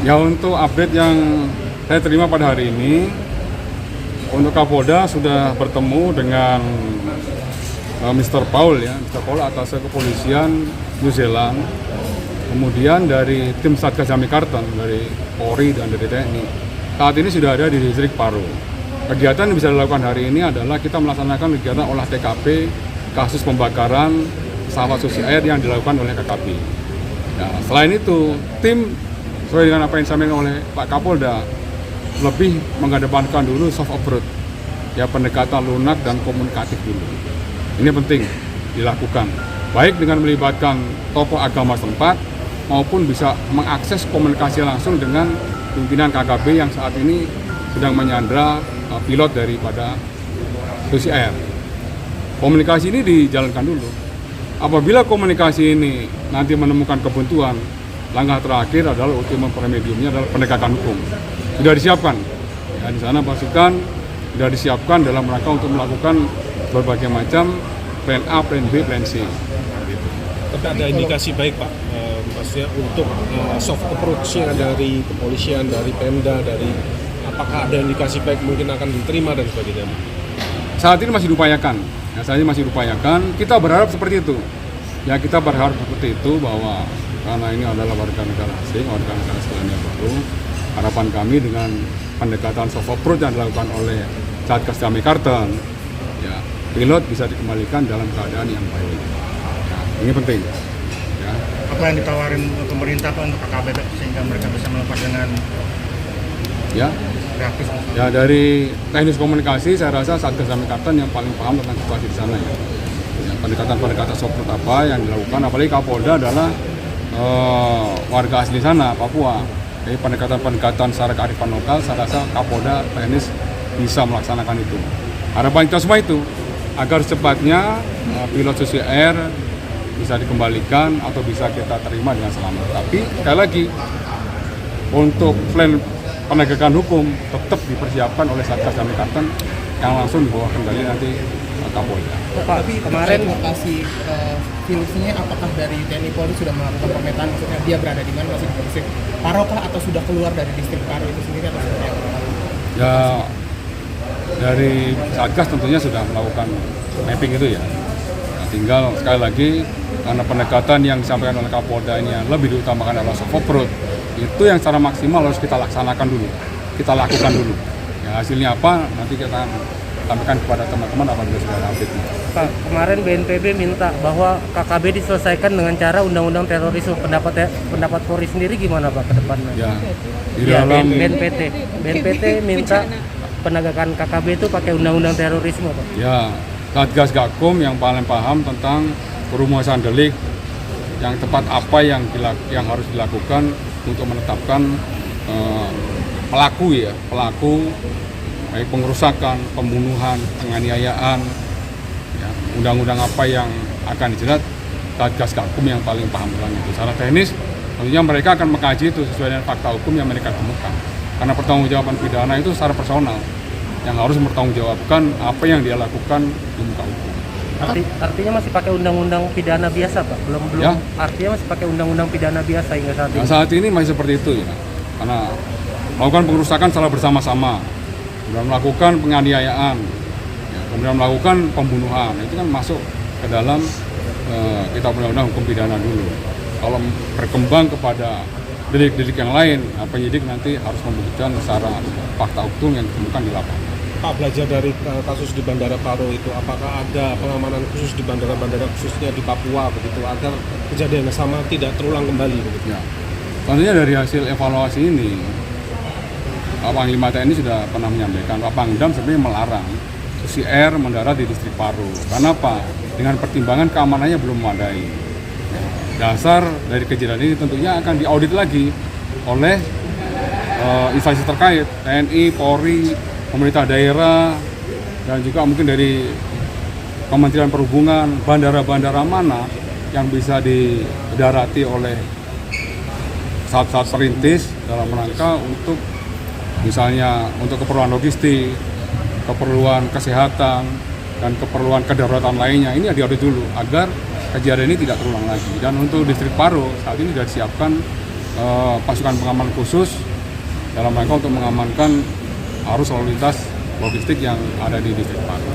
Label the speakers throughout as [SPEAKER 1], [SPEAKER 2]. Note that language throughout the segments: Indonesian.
[SPEAKER 1] Ya, untuk update yang saya terima pada hari ini, untuk Kapolda sudah bertemu dengan Mr. Paul ya, Mr. Paul atas kepolisian New Zealand. Kemudian dari tim Satgas Damai Karten dari Polri dan dari TNI saat ini sudah ada di distrik Paro. Kegiatan yang bisa dilakukan hari ini adalah kita melaksanakan kegiatan olah TKP kasus pembakaran pesawat Susi Air yang dilakukan oleh KKP. Nah, selain itu, tim sesuai dengan apa yang disampaikan oleh Pak Kapolda lebih mengedepankan dulu soft approach, ya pendekatan lunak dan komunikatif dulu. Ini penting dilakukan, baik dengan melibatkan tokoh agama setempat maupun bisa mengakses komunikasi langsung dengan pimpinan KKP yang saat ini sedang menyandra pilot daripada Susi Air. Komunikasi ini dijalankan dulu. Apabila komunikasi ini nanti menemukan kebuntuan, langkah terakhir adalah ultimum remediumnya adalah penegakan hukum. Sudah disiapkan. Ya, di sana pasukan sudah disiapkan dalam rangka untuk melakukan berbagai macam plan A, plan B, plan C.
[SPEAKER 2] Tapi ada indikasi baik Pak, maksudnya untuk soft approach-nya dari kepolisian, dari Pemda, dari apakah ada indikasi baik mungkin akan diterima dan sebagainya?
[SPEAKER 1] Saat ini masih diupayakan. Ya, saat ini masih diupayakan. Kita berharap seperti itu. Ya, kita berharap seperti itu bahwa karena ini adalah warga negara asing, warga negara Selandia Baru, harapan kami dengan pendekatan soft approach yang dilakukan oleh Satgas Damai Karten, ya, pilot bisa dikembalikan dalam keadaan yang baik. Ya, ini penting. Ya.
[SPEAKER 3] Apa yang ditawarin pemerintah Pak untuk KKP sehingga mereka bisa melepas dengan
[SPEAKER 1] Ya,
[SPEAKER 3] gratis?
[SPEAKER 1] ya dari teknis komunikasi saya rasa Satgas Damai Karten yang paling paham tentang situasi di sana ya. Ya, pendekatan soft approach apa yang dilakukan, apalagi Kapolda adalah warga asli sana, Papua. Jadi pendekatan secara kearifan lokal, saya rasa Kapolda teknis bisa melaksanakan itu. Harapan kita semua itu agar secepatnya pilot Susi Air bisa dikembalikan atau bisa kita terima dengan selamat. Tapi sekali lagi untuk plan penegakan hukum tetap dipersiapkan oleh Satgas Damai Karten yang langsung di bawah kendali nanti Kapolda.
[SPEAKER 4] Pak, kemarin lokasi pilotnya apakah dari TNI Polri sudah melakukan pemetaan, maksudnya dia berada di mana, masih di distrik Paro kah atau sudah keluar dari distrik Paro itu sendiri atau seperti apa?
[SPEAKER 1] Ya, dari Satgas tentunya sudah melakukan mapping itu ya. Nah, tinggal sekali lagi karena pendekatan yang disampaikan oleh Kapolda ini yang lebih diutamakan adalah soft approach, itu yang secara maksimal harus kita laksanakan dulu, kita lakukan dulu. Ya, hasilnya apa nanti kita sampaikan kepada teman-teman apabila sudah ada update.
[SPEAKER 4] Pak, kemarin BNPB minta bahwa KKB diselesaikan dengan cara undang-undang terorisme. Pendapat Polri sendiri gimana Pak ke depannya?
[SPEAKER 1] Ya, di
[SPEAKER 4] Ya,
[SPEAKER 1] dalam
[SPEAKER 4] BNPT minta penegakan KKB itu pakai undang-undang terorisme Pak.
[SPEAKER 1] ya Satgas Gakum yang paling paham tentang perumusan delik yang tepat apa yang harus dilakukan untuk menetapkan pelaku baik pengerusakan, pembunuhan, penganiayaan, ya, undang-undang apa yang akan dijerat, Satgas Gakum yang paling paham tentang itu. Secara teknis, tentunya mereka akan mengkaji itu sesuai dengan fakta hukum yang mereka temukan. Karena pertanggungjawaban pidana itu secara personal, yang harus mempertanggungjawabkan apa yang dia lakukan di muka hukum.
[SPEAKER 4] Artinya masih pakai undang-undang pidana biasa Pak? Belum
[SPEAKER 1] Ya.
[SPEAKER 4] Artinya masih pakai undang-undang pidana biasa hingga saat ini?
[SPEAKER 1] Nah, saat ini masih seperti itu ya, karena melakukan pengerusakan secara bersama-sama, kemudian melakukan penganiayaan, ya, kemudian melakukan pembunuhan, itu kan masuk ke dalam kitab undang-undang hukum pidana dulu. Kalau berkembang kepada delik-delik yang lain, penyidik nanti harus membuktikan secara fakta hukum yang ditemukan di lapangan.
[SPEAKER 2] Pak, belajar dari kasus di Bandara Paro itu, apakah ada pengamanan khusus di bandara-bandara khususnya di Papua begitu agar kejadian yang sama tidak terulang kembali begitu?
[SPEAKER 1] Ya, tentunya dari hasil evaluasi ini, Pak Panglima TNI sudah pernah menyampaikan, Pak Pangdam sebenarnya melarang Susi Air mendarat di distrik Paro. Karena apa? Dengan pertimbangan keamanannya belum memadai. Dasar dari kejadian ini tentunya akan diaudit lagi oleh instansi terkait, TNI, Polri, pemerintah daerah, dan juga mungkin dari Kementerian Perhubungan, bandara-bandara mana yang bisa didarati oleh pesawat-pesawat perintis dalam rangka untuk misalnya untuk keperluan logistik, keperluan kesehatan, dan keperluan kedaruratan lainnya. Ini diaudit dulu agar kejadian ini tidak terulang lagi. Dan untuk distrik Paro saat ini sudah disiapkan pasukan pengaman khusus dalam rangka untuk mengamankan arus lalu lintas logistik yang ada di distrik Paro.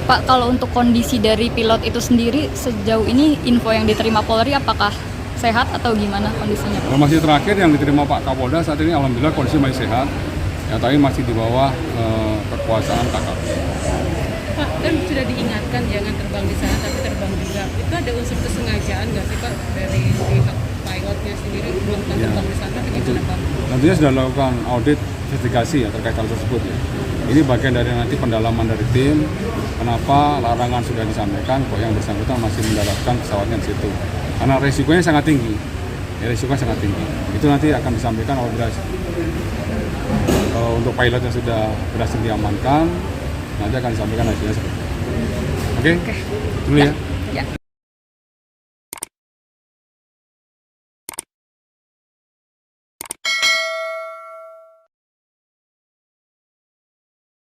[SPEAKER 5] Pak, kalau untuk kondisi dari pilot itu sendiri sejauh ini info yang diterima Polri apakah sehat atau gimana kondisinya, Pak?
[SPEAKER 1] Informasi terakhir yang diterima Pak Kapolda saat ini alhamdulillah kondisi masih sehat, ya tapi masih di bawah kekuasaan KKP.
[SPEAKER 6] Pak, kan sudah diingatkan jangan terbang di sana tapi terbang juga. Itu ada unsur kesengajaan nggak sih Pak dari pihak pilotnya sendiri melakukan terbang di sana atau gimana Pak?
[SPEAKER 1] Nantinya sudah dilakukan audit investigasi ya terkait hal tersebut ya. Ini bagian dari nanti pendalaman dari tim, kenapa larangan sudah disampaikan kok yang bersangkutan masih mendaratkan pesawatnya di situ. Karena resikonya sangat tinggi, ya resikonya sangat tinggi. Itu nanti akan disampaikan apabila untuk pilot yang sudah berhasil diamankan, nanti akan disampaikan hasilnya seperti itu. Oke? Dulu ya.